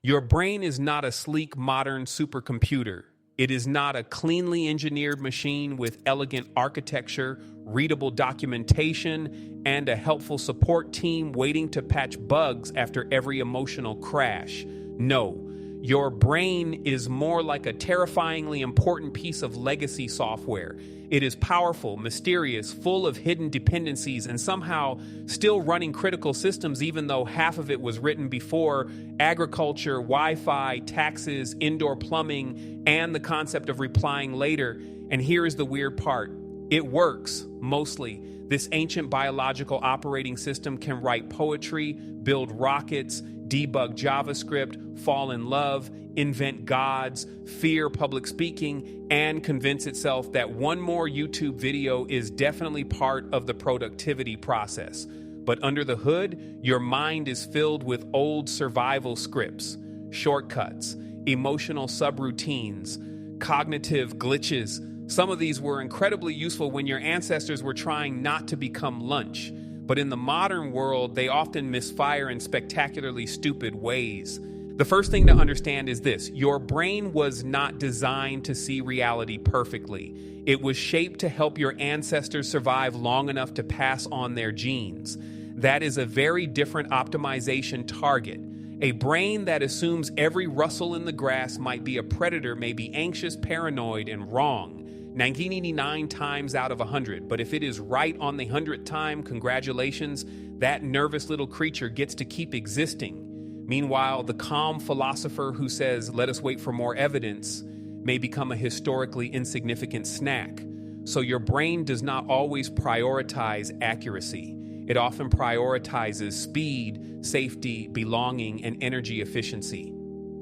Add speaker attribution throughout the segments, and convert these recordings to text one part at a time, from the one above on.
Speaker 1: Your brain is not a sleek, modern supercomputer. It is not a cleanly engineered machine with elegant architecture, readable documentation, and a helpful support team waiting to patch bugs after every emotional crash. No, your brain is more like a terrifyingly important piece of legacy software. It is powerful, mysterious, full of hidden dependencies, and somehow still running critical systems even though half of it was written before agriculture, Wi-Fi, taxes, indoor plumbing, and the concept of replying later. And here is the weird part. It works, mostly. This ancient biological operating system can write poetry, build rockets, debug JavaScript, fall in love, invent gods, fear public speaking, and convince itself that one more YouTube video is definitely part of the productivity process. But under the hood, your mind is filled with old survival scripts, shortcuts, emotional subroutines, cognitive glitches. Some of these were incredibly useful when your ancestors were trying not to become lunch. But in the modern world, they often misfire in spectacularly stupid ways. The first thing to understand is this: your brain was not designed to see reality perfectly. It was shaped to help your ancestors survive long enough to pass on their genes. That is a very different optimization target. A brain that assumes every rustle in the grass might be a predator may be anxious, paranoid, and wrong 99 times out of 100. But if it is right on the 100th time, congratulations, that nervous little creature gets to keep existing. Meanwhile, the calm philosopher who says, "Let us wait for more evidence," may become a historically insignificant snack. So your brain does not always prioritize accuracy. It often prioritizes speed, safety, belonging, and energy efficiency.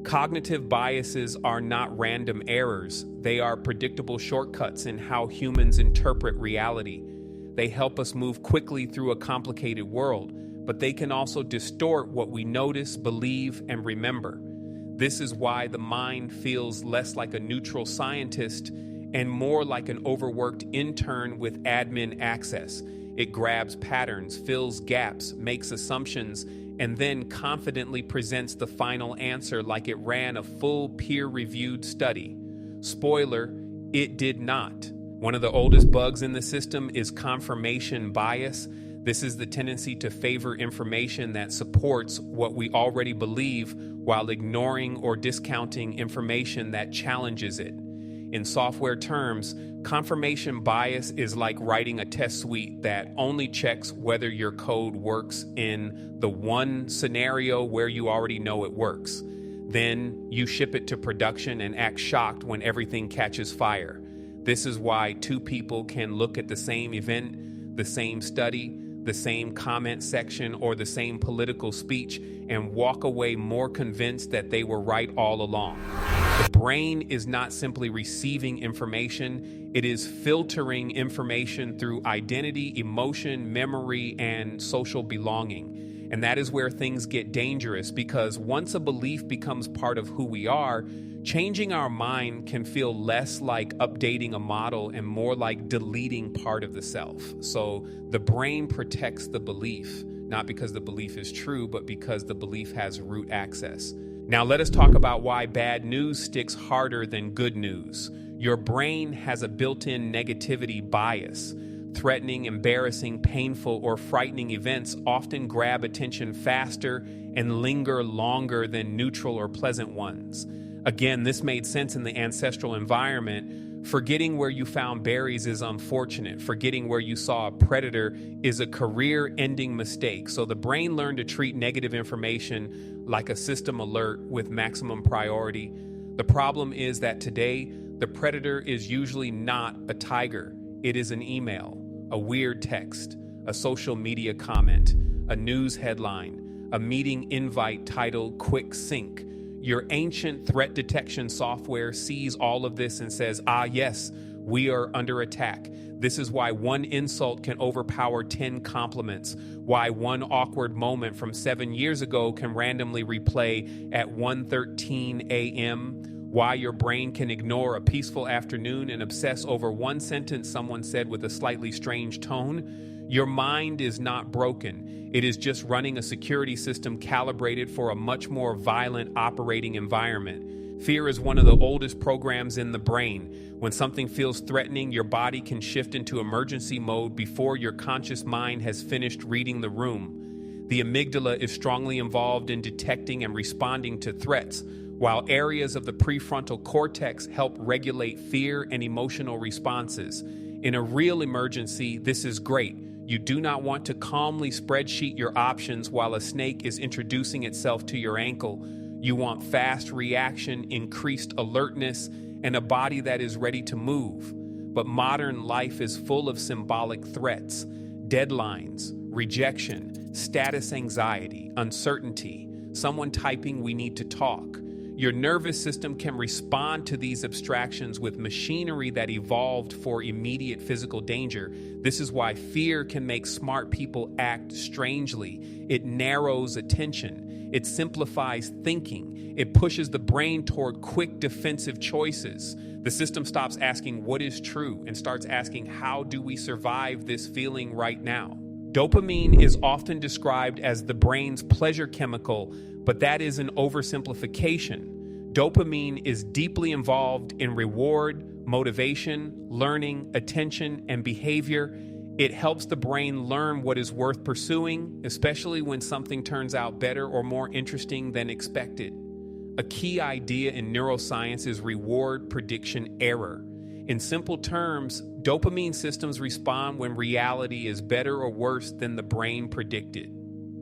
Speaker 1: Cognitive biases are not random errors. They are predictable shortcuts in how humans interpret reality. They help us move quickly through a complicated world, but they can also distort what we notice, believe, and remember. This is why the mind feels less like a neutral scientist and more like an overworked intern with admin access. It grabs patterns, fills gaps, makes assumptions, and then confidently presents the final answer like it ran a full peer-reviewed study. Spoiler, it did not. One of the oldest bugs in the system is confirmation bias. This is the tendency to favor information that supports what we already believe while ignoring or discounting information that challenges it. In software terms, confirmation bias is like writing a test suite that only checks whether your code works in the one scenario where you already know it works. Then you ship it to production and act shocked when everything catches fire. This is why two people can look at the same event, the same study, the same comment section, or the same political speech and walk away more convinced that they were right all along. The brain is not simply receiving information, it is filtering information through identity, emotion, memory, and social belonging. And that is where things get dangerous, because once a belief becomes part of who we are, changing our mind can feel less like updating a model and more like deleting part of the self. So the brain protects the belief, not because the belief is true, but because the belief has root access. Now let us talk about why bad news sticks harder than good news. Your brain has a built-in negativity bias. Threatening, embarrassing, painful, or frightening events often grab attention faster and linger longer than neutral or pleasant ones. Again, this made sense in the ancestral environment. Forgetting where you found berries is unfortunate. Forgetting where you saw a predator is a career-ending mistake. So the brain learned to treat negative information like a system alert with maximum priority. The problem is that today, the predator is usually not a tiger. It is an email, a weird text, a social media comment, a news headline, a meeting invite titled "Quick Sync." Your ancient threat detection software sees all of this and says, yes, we are under attack. This is why one insult can overpower 10 compliments, why one awkward moment from 7 years ago can randomly replay at 1:13 a.m., why your brain can ignore a peaceful afternoon and obsess over one sentence someone said with a slightly strange tone. Your mind is not broken. It is just running a security system calibrated for a much more violent operating environment. Fear is one of the oldest programs in the brain. When something feels threatening, your body can shift into emergency mode before your conscious mind has finished reading the room. The amygdala is strongly involved in detecting and responding to threats, while areas of the prefrontal cortex help regulate fear and emotional responses. In a real emergency, this is great. You do not want to calmly spreadsheet your options while a snake is introducing itself to your ankle. You want fast reaction, increased alertness, and a body that is ready to move. But modern life is full of symbolic threats, deadlines, rejection, status anxiety, uncertainty, someone typing "we need to talk." Your nervous system can respond to these abstractions with machinery that evolved for immediate physical danger. This is why fear can make smart people act strangely. It narrows attention. It simplifies thinking. It pushes the brain toward quick defensive choices. The system stops asking what is true and starts asking how do we survive this feeling right now. Dopamine is often described as the brain's pleasure chemical, but that is an oversimplification. Dopamine is deeply involved in reward, motivation, learning, attention, and behavior. It helps the brain learn what is worth pursuing, especially when something turns out better or more interesting than expected. A key idea in neuroscience is reward prediction error. In simple terms, dopamine systems respond when reality is better or worse than the brain predicted.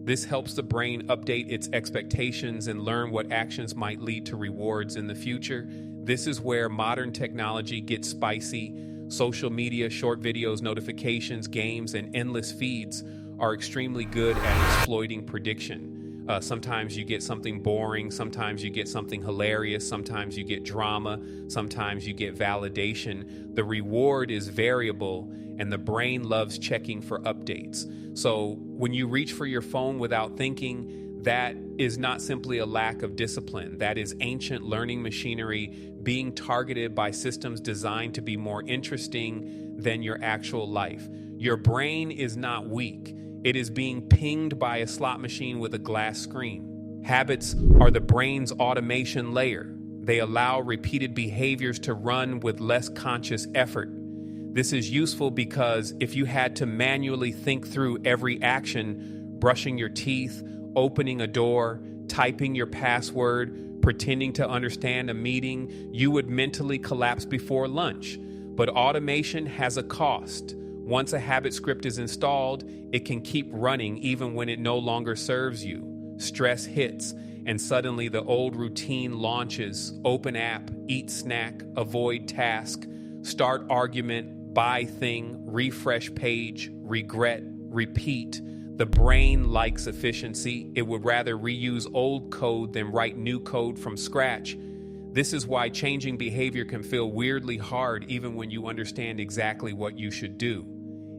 Speaker 1: This helps the brain update its expectations and learn what actions might lead to rewards in the future. This is where modern technology gets spicy. Social media, short videos, notifications, games, and endless feeds are extremely good at exploiting prediction. Sometimes you get something boring, sometimes you get something hilarious, sometimes you get drama, sometimes you get validation. The reward is variable, and the brain loves checking for updates. So when you reach for your phone without thinking, that is not simply a lack of discipline. That is ancient learning machinery being targeted by systems designed to be more interesting than your actual life. Your brain is not weak. It is being pinged by a slot machine with a glass screen. Habits are the brain's automation layer. They allow repeated behaviors to run with less conscious effort. This is useful because if you had to manually think through every action, brushing your teeth, opening a door, typing your password, pretending to understand a meeting, you would mentally collapse before lunch. But automation has a cost. Once a habit script is installed, it can keep running even when it no longer serves you. Stress hits, and suddenly the old routine launches. Open app, eat snack, avoid task, start argument, buy thing, refresh page, regret, repeat. The brain likes efficiency. It would rather reuse old code than write new code from scratch. This is why changing behavior can feel weirdly hard even when you understand exactly what you should do.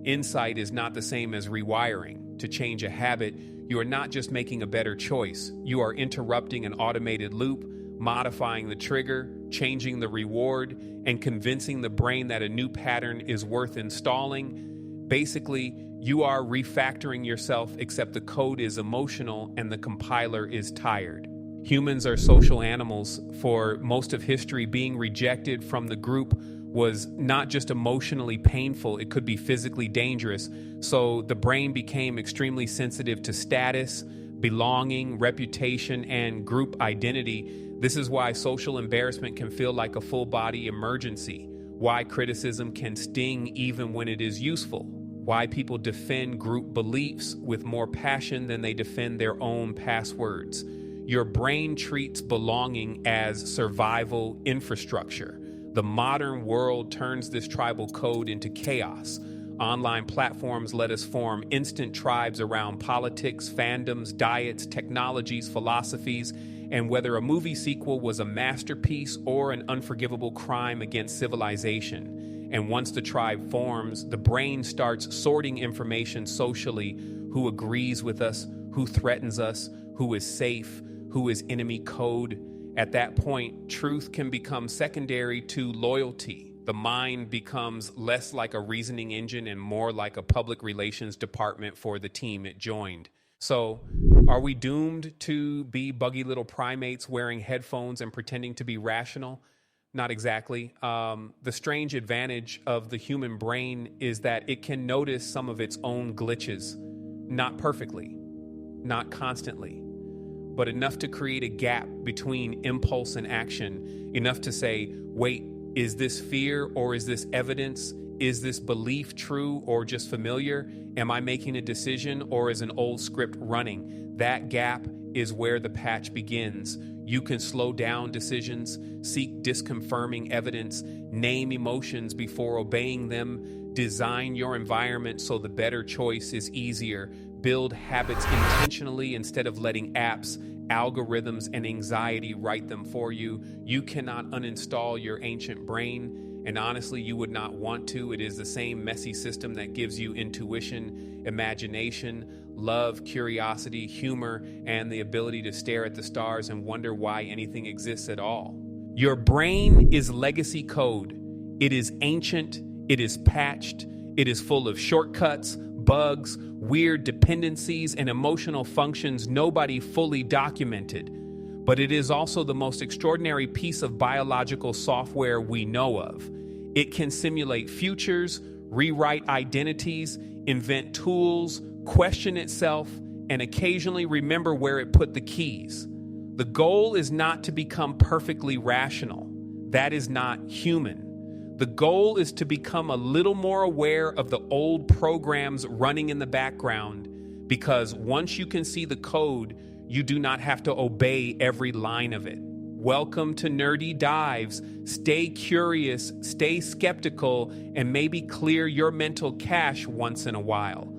Speaker 1: Insight is not the same as rewiring. To change a habit, you are not just making a better choice. You are interrupting an automated loop, modifying the trigger, changing the reward, and convincing the brain that a new pattern is worth installing. Basically, you are refactoring yourself, except the code is emotional and the compiler is tired. Humans are social animals. For most of history, being rejected from the group was not just emotionally painful, it could be physically dangerous. So the brain became extremely sensitive to status, belonging, reputation, and group identity. This is why social embarrassment can feel like a full-body emergency, why criticism can sting even when it is useful, why people defend group beliefs with more passion than they defend their own passwords. Your brain treats belonging as survival infrastructure. The modern world turns this tribal code into chaos. Online platforms let us form instant tribes around politics, fandoms, diets, technologies, philosophies, and whether a movie sequel was a masterpiece or an unforgivable crime against civilization. And once the tribe forms, the brain starts sorting information socially: who agrees with us, who threatens us, who is safe, who is enemy code. At that point, truth can become secondary to loyalty. The mind becomes less like a reasoning engine and more like a public relations department for the team it joined. So, are we doomed to be buggy little primates wearing headphones and pretending to be rational? Not exactly. The strange advantage of the human brain is that it can notice some of its own glitches. Not perfectly, not constantly, but enough to create a gap between impulse and action, enough to say, wait, is this fear or is this evidence? Is this belief true or just familiar? Am I making a decision or is an old script running? That gap is where the patch begins. You can slow down decisions, seek disconfirming evidence, name emotions before obeying them, design your environment so the better choice is easier, build habits intentionally instead of letting apps, algorithms, and anxiety write them for you. You cannot uninstall your ancient brain, and honestly, you would not want to. It is the same messy system that gives you intuition, imagination, love, curiosity, humor, and the ability to stare at the stars and wonder why anything exists at all. Your brain is legacy code. It is ancient, it is patched, it is full of shortcuts, bugs, weird dependencies, and emotional functions nobody fully documented. But it is also the most extraordinary piece of biological software we know of. It can simulate futures, rewrite identities, invent tools, question itself, and occasionally remember where it put the keys. The goal is not to become perfectly rational. That is not human. The goal is to become a little more aware of the old programs running in the background, because once you can see the code, you do not have to obey every line of it. Welcome to Nerdy Dives. Stay curious, stay skeptical, and maybe clear your mental cache once in a while.